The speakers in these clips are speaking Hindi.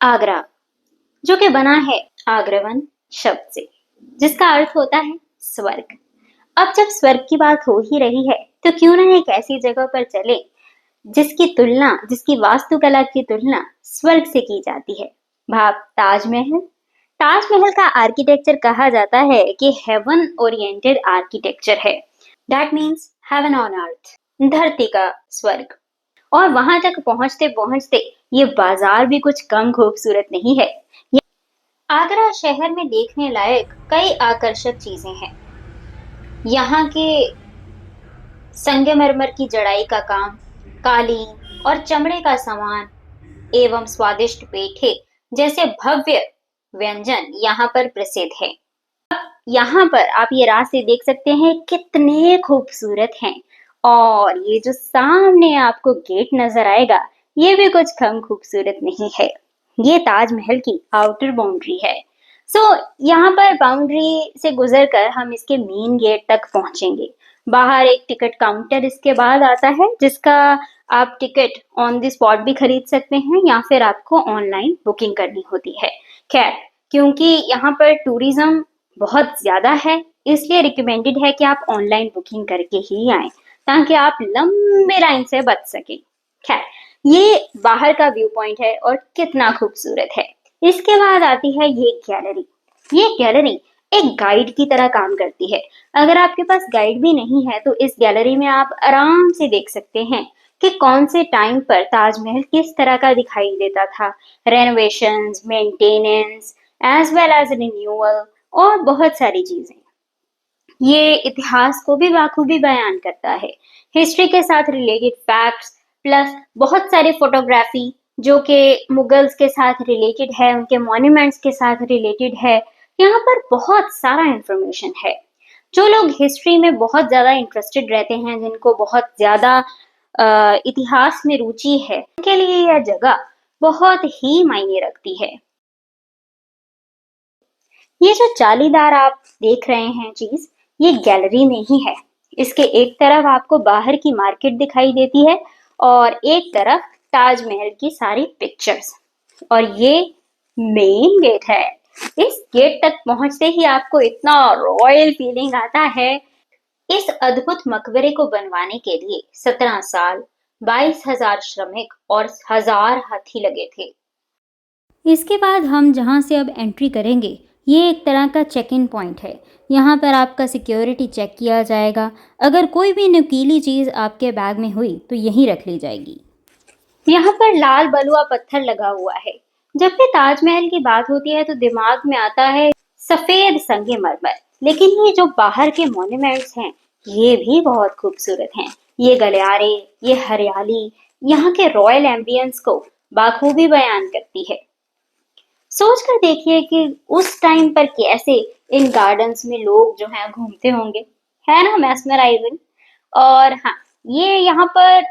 आगरा, जो कि बना है आग्रवन शब्द से, जिसका अर्थ होता है स्वर्ग। अब जब स्वर्ग की बात हो ही रही है, तो क्यों ना एक ऐसी जगह पर चले जिसकी वास्तुकला की तुलना स्वर्ग से की जाती है। भाव ताजमहल। ताजमहल का आर्किटेक्चर कहा जाता है कि हेवन ओरिएंटेड आर्किटेक्चर है। That means heaven on earth, धरती का स्वर्ग। और वहां तक पहुंचते पहुंचते ये बाजार भी कुछ कम खूबसूरत नहीं है। आगरा शहर में देखने लायक कई आकर्षक चीजें हैं। यहाँ के संगमरमर की जड़ाई का काम, कालीन और चमड़े का सामान एवं स्वादिष्ट पेठे जैसे भव्य व्यंजन यहाँ पर प्रसिद्ध है। यहाँ पर आप ये रास्ते देख सकते हैं, कितने खूबसूरत हैं। और ये जो सामने आपको गेट नजर आएगा, ये भी कुछ कम खूबसूरत नहीं है। ये ताजमहल की आउटर बाउंड्री है। यहाँ पर बाउंड्री से गुजरकर हम इसके मेन गेट तक पहुंचेंगे। बाहर एक टिकट काउंटर इसके बाद आता है, जिसका आप टिकट ऑन द स्पॉट भी खरीद सकते हैं या फिर आपको ऑनलाइन बुकिंग करनी होती है। खैर, क्योंकि यहाँ पर टूरिज्म बहुत ज्यादा है, इसलिए रिकमेंडेड है कि आप ऑनलाइन बुकिंग करके ही आए, ताकि आप लंबे लाइन से बच सके। खैर, ये बाहर का व्यू पॉइंट है और कितना खूबसूरत है। इसके बाद आती है ये गैलरी। ये गैलरी एक गाइड की तरह काम करती है। अगर आपके पास गाइड भी नहीं है, तो इस गैलरी में आप आराम से देख सकते हैं कि कौन से टाइम पर ताजमहल किस तरह का दिखाई देता था, renovations, maintenance, as well as renewal और बहुत सारी चीजें। ये इतिहास को भी बाखूबी बयान करता है। हिस्ट्री के साथ रिलेटेड फैक्ट्स प्लस बहुत सारी फोटोग्राफी जो कि मुगल्स के साथ रिलेटेड है, उनके मॉन्यूमेंट्स के साथ रिलेटेड है। यहाँ पर बहुत सारा इंफॉर्मेशन है। जो लोग हिस्ट्री में बहुत ज्यादा इंटरेस्टेड रहते हैं, जिनको बहुत ज्यादा इतिहास में रुचि है, उनके लिए यह जगह बहुत ही मायने रखती है। ये जो जालीदार आप देख रहे हैं चीज, ये गैलरी में ही है। इसके एक तरफ आपको बाहर की मार्केट दिखाई देती है और एक तरफ ताजमहल की सारी पिक्चर्स। और ये मेन गेट है। इस गेट तक पहुंचते ही आपको इतना रॉयल फीलिंग आता है। इस अद्भुत मकबरे को बनवाने के लिए 17 साल, 22,000 श्रमिक और 1000 हाथी लगे थे। इसके बाद हम जहाँ से अब एंट्री करेंगे, ये एक तरह का चेक इन पॉइंट है। यहाँ पर आपका सिक्योरिटी चेक किया जाएगा। अगर कोई भी नुकीली चीज़ आपके बैग में हुई तो यहीं रख ली जाएगी। यहाँ पर लाल बलुआ पत्थर लगा हुआ है। जब भी ताजमहल की बात होती है तो दिमाग में आता है सफेद संगमरमर, लेकिन ये जो बाहर के मॉन्यूमेंट्स हैं, ये भी बहुत खूबसूरत हैं। ये गलियारे, ये हरियाली यहाँ के रॉयल एम्बियंस को बाखूबी बयान करती है। सोच कर देखिए कि उस टाइम पर कैसे इन गार्डन्स में लोग जो हैं घूमते होंगे, है ना मैस्मराइजिंग। और हाँ, ये यहाँ पर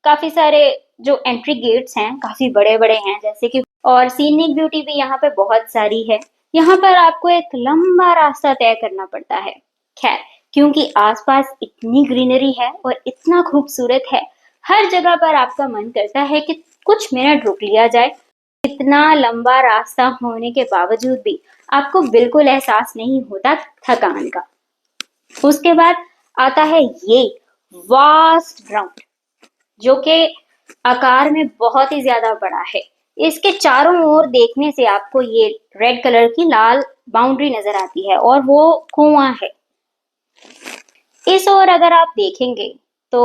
काफी सारे जो एंट्री गेट्स हैं काफी बड़े बड़े हैं, जैसे कि, और सीनिक ब्यूटी भी यहाँ पे बहुत सारी है। यहाँ पर आपको एक लंबा रास्ता तय करना पड़ता है। खैर, क्योंकि आसपास इतनी ग्रीनरी है और इतना खूबसूरत है, हर जगह पर आपका मन करता है कि कुछ मिनट रुक लिया जाए। इतना लंबा रास्ता होने के बावजूद भी आपको बिल्कुल एहसास नहीं होता थकान का। उसके बाद आता है ये वास्ट ग्राउंड, जो कि आकार में बहुत ही ज्यादा बड़ा है। इसके चारों ओर देखने से आपको ये रेड कलर की लाल बाउंड्री नजर आती है और वो कुआं है। इस ओर अगर आप देखेंगे तो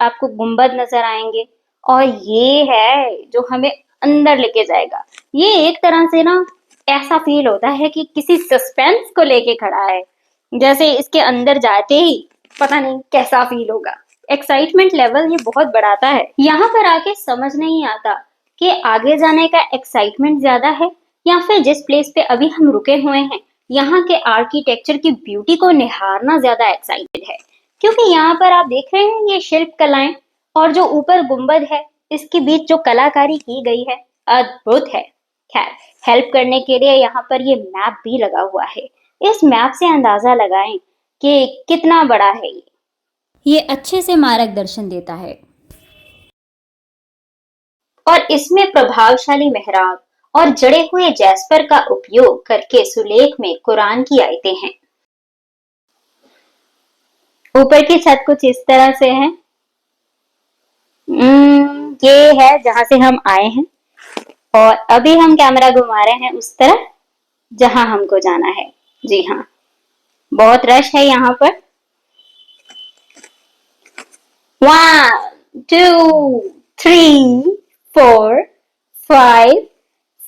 आपको गुंबद नजर आएंगे और ये है जो हमें अंदर लेके जाएगा। ये एक तरह से ना ऐसा फील होता है कि किसी सस्पेंस को लेके खड़ा है, जैसे इसके अंदर जाते ही पता नहीं कैसा फील होगा। एक्साइटमेंट लेवल ये बहुत बढ़ाता है। यहाँ पर आके समझ नहीं आता कि आगे जाने का एक्साइटमेंट ज्यादा है या फिर जिस प्लेस पे अभी हम रुके हुए हैं, यहाँ के आर्किटेक्चर की ब्यूटी को निहारना ज्यादा एक्साइटेड है। क्योंकि यहाँ पर आप देख रहे हैं ये शिल्प कलाएं और जो ऊपर गुंबद है, इसके बीच जो कलाकारी की गई है, अद्भुत है। खैर, हेल्प करने के लिए यहाँ पर ये मैप भी लगा हुआ है। इस मैप से अंदाजा लगाएं कि कितना बड़ा है ये अच्छे से मार्गदर्शन देता है। और इसमें प्रभावशाली मेहराब और जड़े हुए जैस्पर का उपयोग करके सुलेख में कुरान की आयतें हैं। ऊपर की छत कुछ इस तरह से है। ये है जहां से हम आए हैं और अभी हम कैमरा घुमा रहे हैं उस तरफ जहां हमको जाना है। जी हाँ, बहुत रश है यहाँ पर। 1 2 3 4 5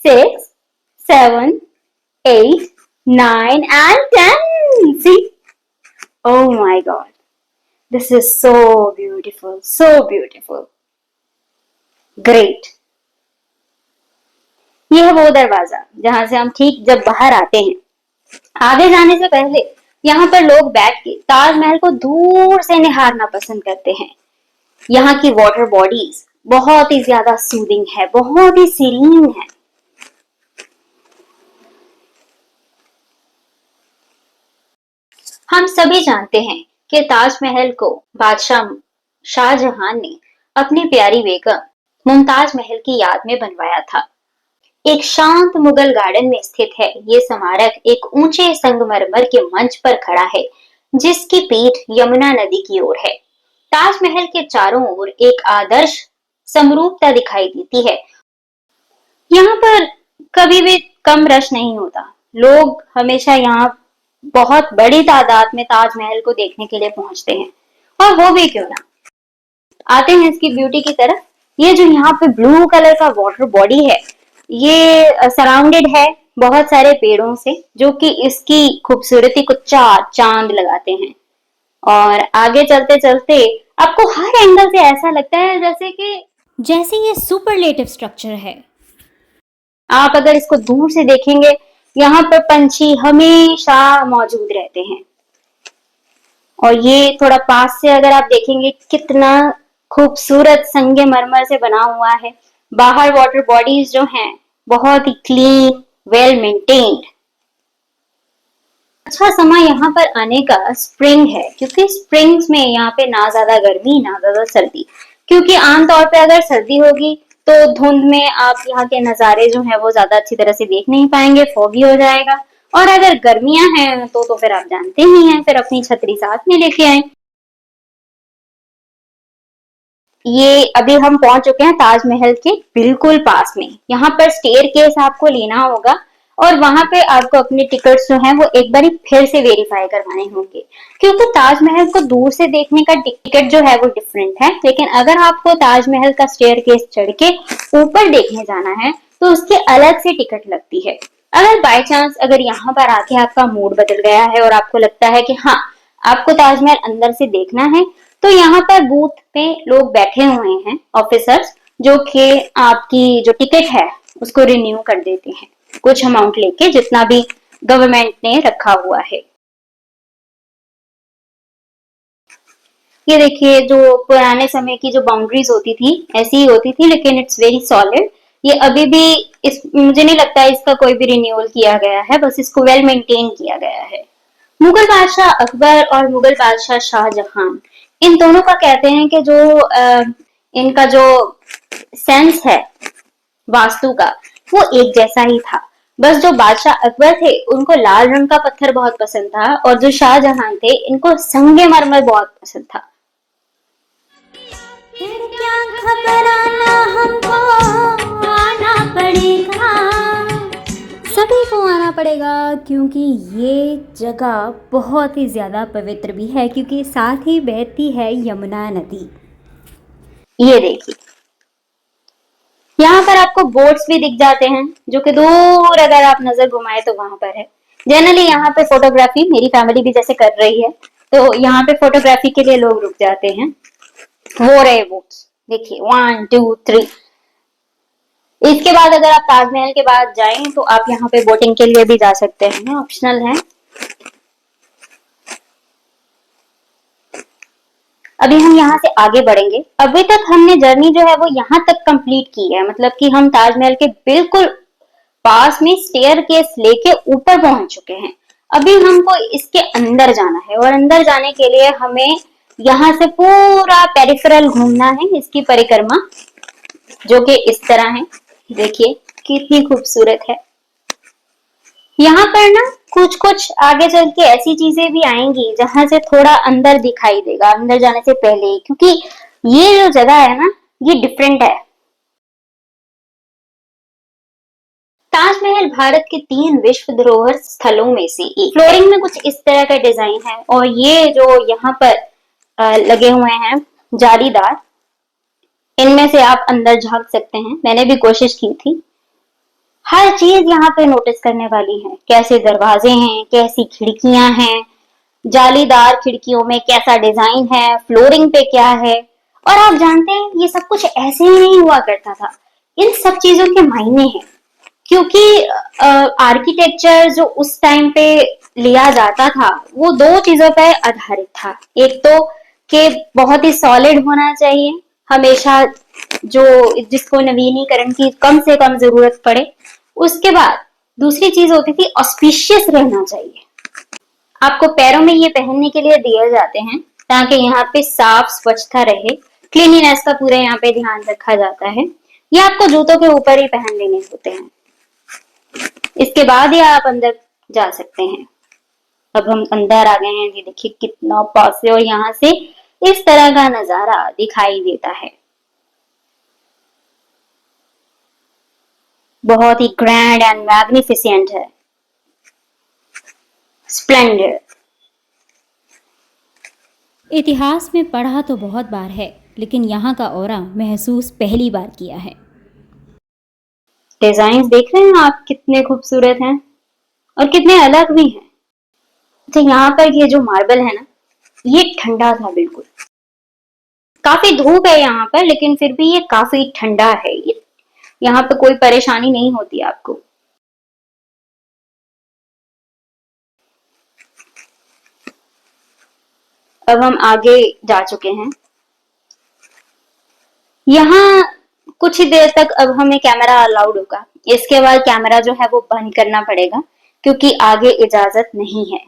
6 7 8 9 and 10. See? Oh my God. This is so beautiful. So beautiful. Great. ये है वो दरवाजा जहां से हम ठीक जब बाहर आते हैं। आगे जाने से पहले यहाँ पर लोग बैठ के ताजमहल को दूर से निहारना पसंद करते हैं। यहाँ की वाटर बॉडीज बहुत ही ज्यादा सूदिंग है, बहुत ही सीरीन है। हम सभी जानते हैं कि ताजमहल को बादशाह शाहजहां ने अपनी प्यारी बेगम मुमताज महल की याद में बनवाया था। एक शांत मुगल गार्डन में स्थित है ये स्मारक एक ऊंचे संगमरमर के मंच पर खड़ा है जिसकी पीठ यमुना नदी की ओर है। ताजमहल के चारों ओर एक आदर्श समरूपता दिखाई देती है। यहाँ पर कभी भी कम रश नहीं होता। लोग हमेशा यहाँ बहुत बड़ी तादाद में ताजमहल को देखने के लिए पहुंचते हैं, और वो भी क्यों ना। आते हैं इसकी ब्यूटी की तरफ। ये जो यहाँ पे ब्लू कलर का वाटर बॉडी है, ये सराउंडेड है बहुत सारे पेड़ों से जो कि इसकी खूबसूरती को चार चांद लगाते हैं। और आगे चलते चलते आपको हर एंगल से ऐसा लगता है जैसे ये सुपरलेटिव स्ट्रक्चर है। आप अगर इसको दूर से देखेंगे, यहाँ पर पंछी हमेशा मौजूद रहते हैं। और ये थोड़ा पास से अगर आप देखेंगे कितना खूबसूरत संगमरमर से बना हुआ है। बाहर वाटर बॉडीज जो हैं बहुत ही क्लीन, वेल मेंटेन्ड। अच्छा समय यहाँ पर आने का स्प्रिंग है, क्योंकि स्प्रिंग्स में यहाँ पे ना ज्यादा गर्मी ना ज्यादा सर्दी। क्योंकि आमतौर पे अगर सर्दी होगी तो धुंध में आप यहाँ के नजारे जो है वो ज्यादा अच्छी तरह से देख नहीं पाएंगे, फॉगी हो जाएगा। और अगर गर्मियां हैं तो फिर आप जानते ही हैं, फिर अपनी छतरी साथ में लेके आए। ये अभी हम पहुंच चुके हैं ताजमहल के बिल्कुल पास में। यहाँ पर स्टेयर केस आपको लेना होगा और वहां पे आपको अपने टिकट्स जो हैं वो एक बार फिर से वेरीफाई करवाने होंगे, क्योंकि ताजमहल को दूर से देखने का टिकट जो है वो डिफरेंट है। लेकिन अगर आपको ताजमहल का स्टेयर केस चढ़ के ऊपर देखने जाना है तो उसकी अलग से टिकट लगती है। अगर बाय चांस अगर यहाँ पर आके आपका मूड बदल गया है और आपको लगता है कि हाँ आपको ताजमहल अंदर से देखना है, तो यहाँ पर बूथ पे लोग बैठे हुए हैं, ऑफिसर्स, जो कि आपकी जो टिकट है उसको रिन्यू कर देते हैं कुछ अमाउंट लेके, जितना भी गवर्नमेंट ने रखा हुआ है। ये देखिए, जो पुराने समय की जो बाउंड्रीज होती थी ऐसी ही होती थी, लेकिन इट्स वेरी सॉलिड। ये अभी भी मुझे नहीं लगता है इसका कोई भी रिन्यूअल किया गया है, बस इसको वेल मेंटेन किया गया है। मुगल बादशाह अकबर और मुगल बादशाह शाहजहां, इन दोनों का कहते हैं कि जो इनका जो सेंस है वास्तु का वो एक जैसा ही था। बस जो बादशाह अकबर थे उनको लाल रंग का पत्थर बहुत पसंद था, और जो शाहजहां थे इनको संगमरमर बहुत पसंद था। फिर क्या घबराना, हमको आना पड़ेगा, सभी को आना पड़ेगा, क्योंकि ये जगह बहुत ही ज़्यादा पवित्र भी है, क्योंकि साथ ही बहती है यमुना नदी। ये देखिए, यहाँ पर आपको बोट्स भी दिख जाते हैं जो कि दूर अगर आप नजर घुमाए तो वहां पर है। जनरली यहाँ पे फोटोग्राफी मेरी फैमिली भी जैसे कर रही है, तो यहाँ पे फोटोग्राफी के लिए लोग रुक जाते हैं। हो रहे बोट्स देखिए, 1 2 3। इसके बाद अगर आप ताजमहल के बाद जाएं तो आप यहाँ पे बोटिंग के लिए भी जा सकते हैं, ऑप्शनल है। अभी हम यहाँ से आगे बढ़ेंगे। अभी तक हमने जर्नी जो है वो यहाँ तक कंप्लीट की है, मतलब कि हम ताजमहल के बिल्कुल पास में स्टेयर केस लेके ऊपर पहुंच चुके हैं। अभी हमको इसके अंदर जाना है, और अंदर जाने के लिए हमें यहाँ से पूरा पेरिफेरल घूमना है, इसकी परिक्रमा, जो कि इस तरह है। देखिए, कितनी खूबसूरत है। यहाँ पर ना कुछ कुछ आगे चल के ऐसी चीजें भी आएंगी जहां से थोड़ा अंदर दिखाई देगा, अंदर जाने से पहले ही, क्योंकि ये जो जगह है ना, ये डिफरेंट है। ताजमहल भारत के 3 विश्व धरोहर स्थलों में से एक। फ्लोरिंग में कुछ इस तरह का डिजाइन है, और ये जो यहाँ पर लगे हुए हैं जालीदार, इनमें से आप अंदर झांक सकते हैं। मैंने भी कोशिश की थी। हर चीज यहाँ पे नोटिस करने वाली है। कैसे दरवाजे हैं, कैसी खिड़कियां हैं, जालीदार खिड़कियों में कैसा डिजाइन है, फ्लोरिंग पे क्या है। और आप जानते हैं, ये सब कुछ ऐसे ही नहीं हुआ करता था। इन सब चीजों के मायने हैं, क्योंकि आर्किटेक्चर जो उस टाइम पे लिया जाता था वो 2 चीजों पर आधारित था। एक तो कि बहुत ही सॉलिड होना चाहिए हमेशा, जो जिसको नवीनीकरण की कम से कम जरूरत पड़े। उसके बाद दूसरी चीज होती थी ऑस्पिशियस रहना चाहिए। आपको पैरों में ये पहनने के लिए दिए जाते हैं ताकि यहाँ पे साफ स्वच्छता रहे, क्लीनिनेस का पूरा यहाँ पे ध्यान रखा जाता है। ये आपको जूतों के ऊपर ही पहन लेने होते हैं, इसके बाद ही आप अंदर जा सकते हैं। अब हम अंदर आ गए हैं। ये देखिए कितना पास से, और यहाँ से इस तरह का नजारा दिखाई देता है। बहुत ही ग्रैंड एंड मैग्निफिसेंट है, स्प्लेंडर। इतिहास में पढ़ा तो बहुत बार है, लेकिन यहाँ का ऑरा महसूस पहली बार किया है। डिजाइन देख रहे हैं आप, कितने खूबसूरत हैं और कितने अलग भी हैं। अच्छा, यहाँ पर ये जो मार्बल है ना, ये ठंडा था बिल्कुल। काफी धूप है यहाँ पर, लेकिन फिर भी ये काफी ठंडा है। ये यहाँ पे कोई परेशानी नहीं होती आपको। अब हम आगे जा चुके हैं। यहाँ कुछ ही देर तक अब हमें कैमरा अलाउड होगा। इसके बाद कैमरा जो है वो बंद करना पड़ेगा, क्योंकि आगे इजाजत नहीं है।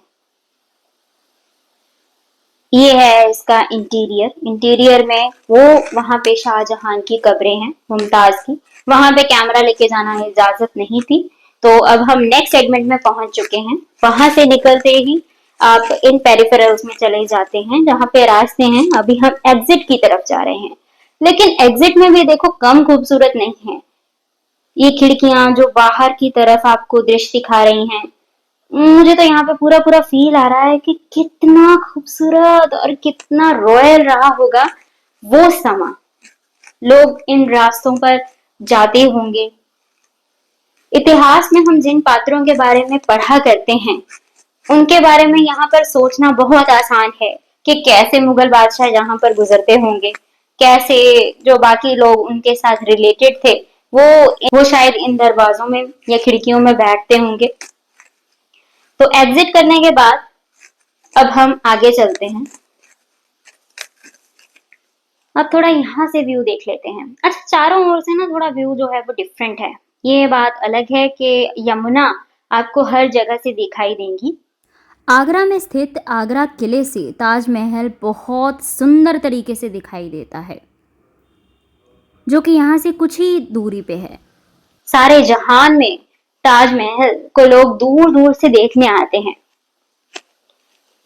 ये है इसका इंटीरियर। इंटीरियर में वो वहां पे शाहजहां की कब्रें हैं, मुमताज की। वहां पे कैमरा लेके जाना इजाजत नहीं थी। तो अब हम नेक्स्ट सेगमेंट में पहुंच चुके हैं। वहां से निकलते ही आप इन पेरिफेरल्स में चले जाते हैं, जहां पे रास्ते हैं। अभी हम एग्जिट की तरफ जा रहे हैं, लेकिन एग्जिट में भी देखो कम खूबसूरत नहीं है। ये खिड़कियां जो बाहर की तरफ आपको दृश्य दिखा रही हैं, मुझे तो यहाँ पे पूरा पूरा फील आ रहा है कि कितना खूबसूरत और कितना रॉयल रहा होगा वो समा। लोग इन रास्तों पर जाते होंगे। इतिहास में हम जिन पात्रों के बारे में पढ़ा करते हैं, उनके बारे में यहाँ पर सोचना बहुत आसान है कि कैसे मुगल बादशाह यहाँ पर गुजरते होंगे, कैसे जो बाकी लोग उनके साथ रिलेटेड थे वो शायद इन दरवाजों में या खिड़कियों में बैठते होंगे। तो एग्जिट करने के बाद अब हम आगे चलते हैं। अब थोड़ा यहाँ से व्यू देख लेते हैं। अच्छा, चारों ओर से ना थोड़ा व्यू जो है वो डिफरेंट है। ये बात अलग है कि यमुना आपको हर जगह से दिखाई देंगी। आगरा में स्थित आगरा किले से ताजमहल बहुत सुंदर तरीके से दिखाई देता है, जो कि यहाँ से कुछ ही दूरी पे है। सारे जहान में ताजमहल को लोग दूर दूर से देखने आते हैं,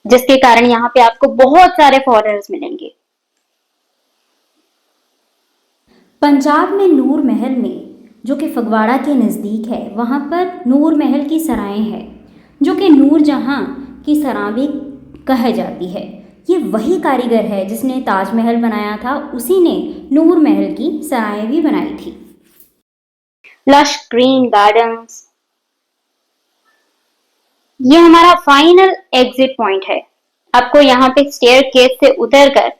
जिसके कारण यहाँ पे आपको बहुत सारे फॉरेनर्स मिलेंगे। पंजाब में नूर महल में, जो कि फगवाड़ा के नज़दीक है, वहाँ पर नूर महल की सराएं हैं, जो कि नूर जहाँ की सराय भी कहा जाती है। ये वही कारीगर है जिसने ताजमहल बनाया था, उसी ने नूर महल की सराएं भी बनाई थी। Lush green gardens. ये हमारा फाइनल एग्जिट पॉइंट है। आपको यहाँ पे स्टेयर केस से उतरकर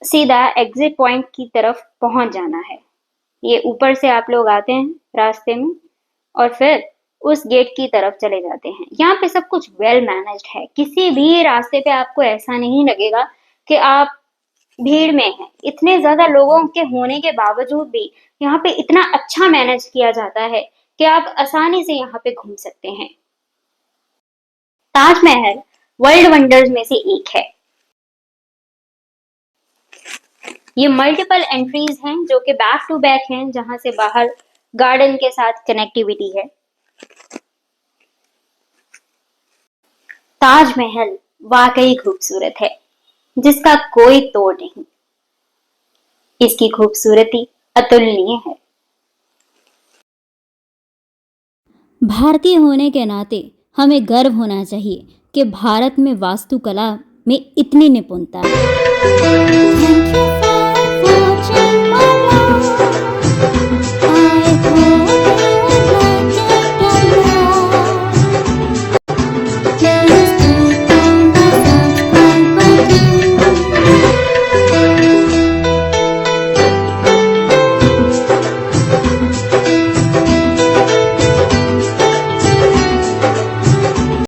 सीधा एग्जिट पॉइंट की तरफ पहुंच जाना है। ये ऊपर से आप लोग आते हैं रास्ते में, और फिर उस गेट की तरफ चले जाते हैं। यहाँ पे सब कुछ वेल मैनेज्ड है। किसी भी रास्ते पे आपको ऐसा नहीं लगेगा कि आप भीड़ में हैं। इतने ज्यादा लोगों के होने के बावजूद भी यहाँ पे इतना अच्छा मैनेज किया जाता है कि आप आसानी से यहाँ पे घूम सकते हैं। ताजमहल वर्ल्ड वंडर्स में से एक है। ये मल्टीपल एंट्रीज हैं जो कि बैक टू बैक हैं, जहां से बाहर गार्डन के साथ कनेक्टिविटी है। ताजमहल वाकई खूबसूरत है, जिसका कोई तोड़ नहीं। इसकी खूबसूरती अतुलनीय है। भारतीय होने के नाते हमें गर्व होना चाहिए कि भारत में वास्तुकला में इतनी निपुणता है।